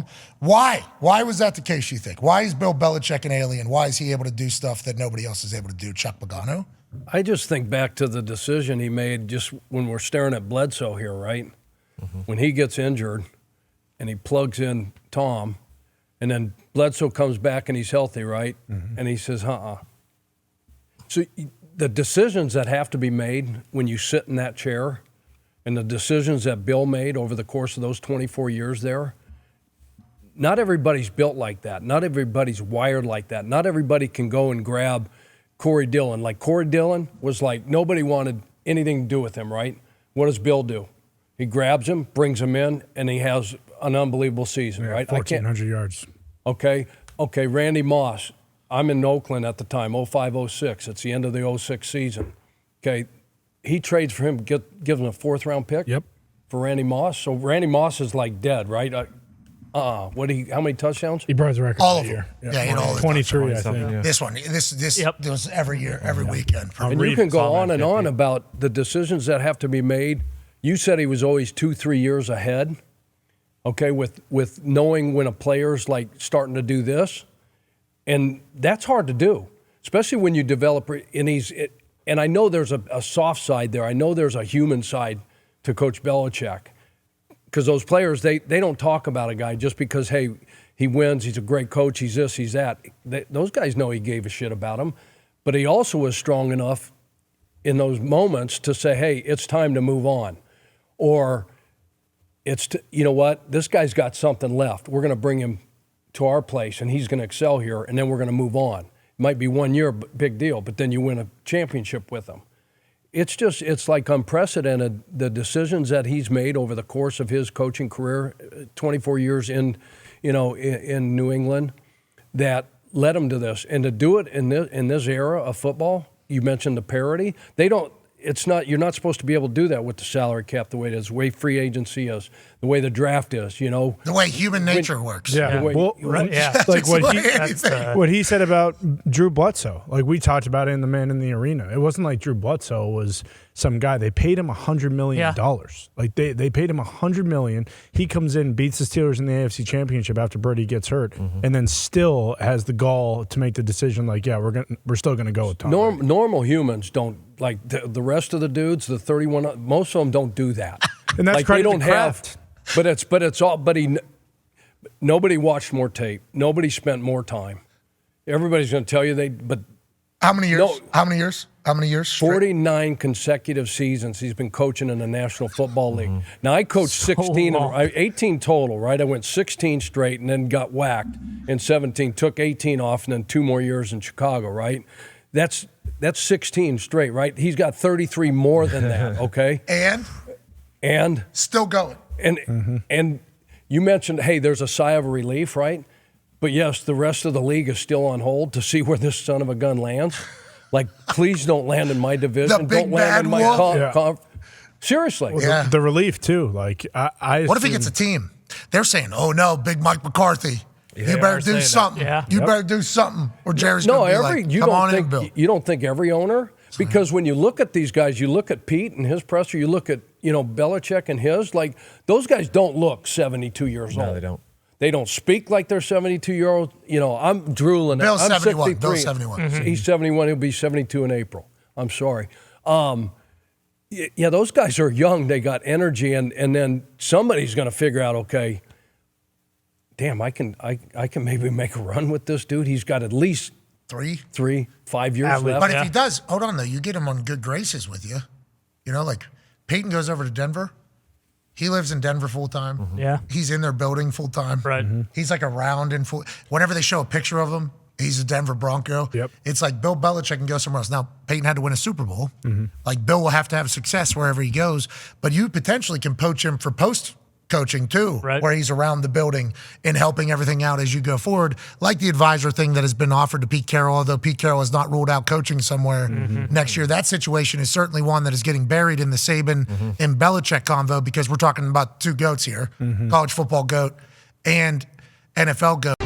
wrong. Why? Why was that the case, you think? Why is Bill Belichick an alien? Why is he able to do stuff that nobody else is able to do? Chuck Pagano? I just think back to the decision he made just when we're staring at Bledsoe here, right? When he gets injured and he plugs in Tom, and then Bledsoe comes back and he's healthy, right? And he says, So the decisions that have to be made when you sit in that chair and the decisions that Bill made over the course of those 24 years there, not everybody's built like that. Not everybody's wired like that. Not everybody can go and grab Corey Dillon. Like Corey Dillon was like, nobody wanted anything to do with him, right? What does Bill do? He grabs him, brings him in, and he has an unbelievable season, right? 1,400 yards. Okay, Randy Moss. I'm in Oakland at the time, 05-06. It's the end of the 06 season. Okay, he trades for him, gives him a 4th-round pick for Randy Moss. So Randy Moss is like dead, right? How many touchdowns? He brought the record all of the them. year. Yeah, in all the 23, I think. Yeah. This one, this was every year, every weekend. And you can go on and on about the decisions that have to be made. You said he was always 2-3 years ahead, okay, with knowing when a player's like starting to do this. And that's hard to do, especially when you develop, and I know there's a soft side there. I know there's a human side to Coach Belichick. Because those players, they don't talk about a guy just because, hey, he wins, he's a great coach, he's this, he's that. Those guys know he gave a shit about him. But he also was strong enough in those moments to say, hey, it's time to move on. Or you know what, this guy's got something left. We're going to bring him to our place, and he's going to excel here, and then we're going to move on. It might be 1 year, big deal, but then you win a championship with him. It's like unprecedented, the decisions that he's made over the course of his coaching career, 24 years in New England, that led him to this. And to do it in this era of football, you mentioned the parity. You're not supposed to be able to do that with the salary cap the way it is, the way free agency is, the way the draft is, The way human nature works. Yeah. Like what he said about Drew Bledsoe. Like we talked about it in The Man in the Arena. It wasn't like Drew Bledsoe was some guy. They paid him $100 million. Like they paid him $100 million. He comes in, beats the Steelers in the AFC Championship after Brady gets hurt, and then still has the gall to make the decision like, yeah, we're still going to go with Tom. Normal humans don't, like the rest of the dudes, the 31, most of them don't do that. And that's like credit they don't to Kraft. Nobody watched more tape. Nobody spent more time. Everybody's going to tell you but how many years? How many years? 49 consecutive seasons he's been coaching in the National Football League. Now, I coached 18 total, right? I went 16 straight and then got whacked in 17, took 18 off, and then 2 more years in Chicago, right? That's 16 straight, right? He's got 33 more than that, okay? And still going. And you mentioned, hey, there's a sigh of relief, right? But yes, the rest of the league is still on hold to see where this son of a gun lands. Like, please don't land in my division. Don't land in my Seriously. Well, the relief too. Like what if he gets a team? They're saying, "Oh no, Big Mike McCarthy, you better do something. You better do something." Or Jerry's going to be like, "Come on in, Bill." You don't think every owner? Because when you look at these guys, you look at Pete and his presser, you look at Belichick and his, like those guys don't look 72 years old. No, they don't. They don't speak like they're 72-year-old. I'm drooling. Bill's I'm 71. 63. Bill's 71. He's 71. He'll be 72 in April. I'm sorry. Yeah, those guys are young. They got energy, and then somebody's going to figure out, okay, damn, I can maybe make a run with this dude. He's got at least 5 years left. But if he does, hold on though, you get him on good graces with you. Like Peyton goes over to Denver. He lives in Denver full time. Yeah. He's in their building full time. Right. He's like around and whenever they show a picture of him, he's a Denver Bronco. Yep. It's like Bill Belichick can go somewhere else. Now, Peyton had to win a Super Bowl. Like Bill will have to have success wherever he goes, but you potentially can poach him for post-coaching too, where he's around the building and helping everything out as you go forward, like the advisor thing that has been offered to Pete Carroll, although Pete Carroll has not ruled out coaching somewhere next year. That situation is certainly one that is getting buried in the Saban and Belichick convo because we're talking about two goats here, college football goat and NFL goat.